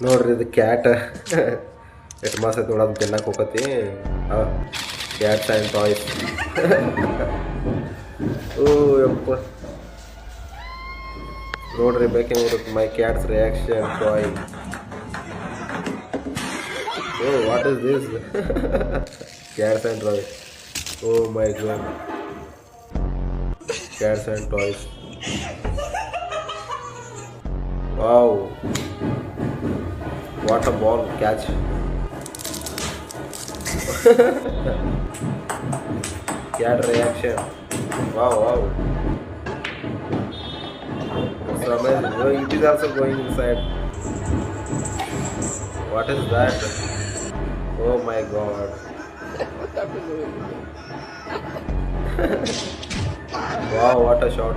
ನೋಡ್ರಿ ಇದು ಕ್ಯಾಟ್ ಎಟ್ ಮಾಸ ನೋಡೋದು ತಿನ್ನಕ್ಕೆ ಹೋಗತಿ ಕ್ಯಾಟ್ಸ್ ಆ್ಯಂಡ್ ಟಾಯ್ಸ್. ಓ ಯಪ್ಪ, ನೋಡ್ರಿ ಬೇಕೆ ನೋಡ್ರಿ my cats reaction toy. Oh what is this? Cats and toys. Oh my god, cats and toys. Wow, what a ball catch. Cat reaction. Wow, wow. It's amazing. Oh, it is also going inside. What is that? Oh my god. Wow, what a shot.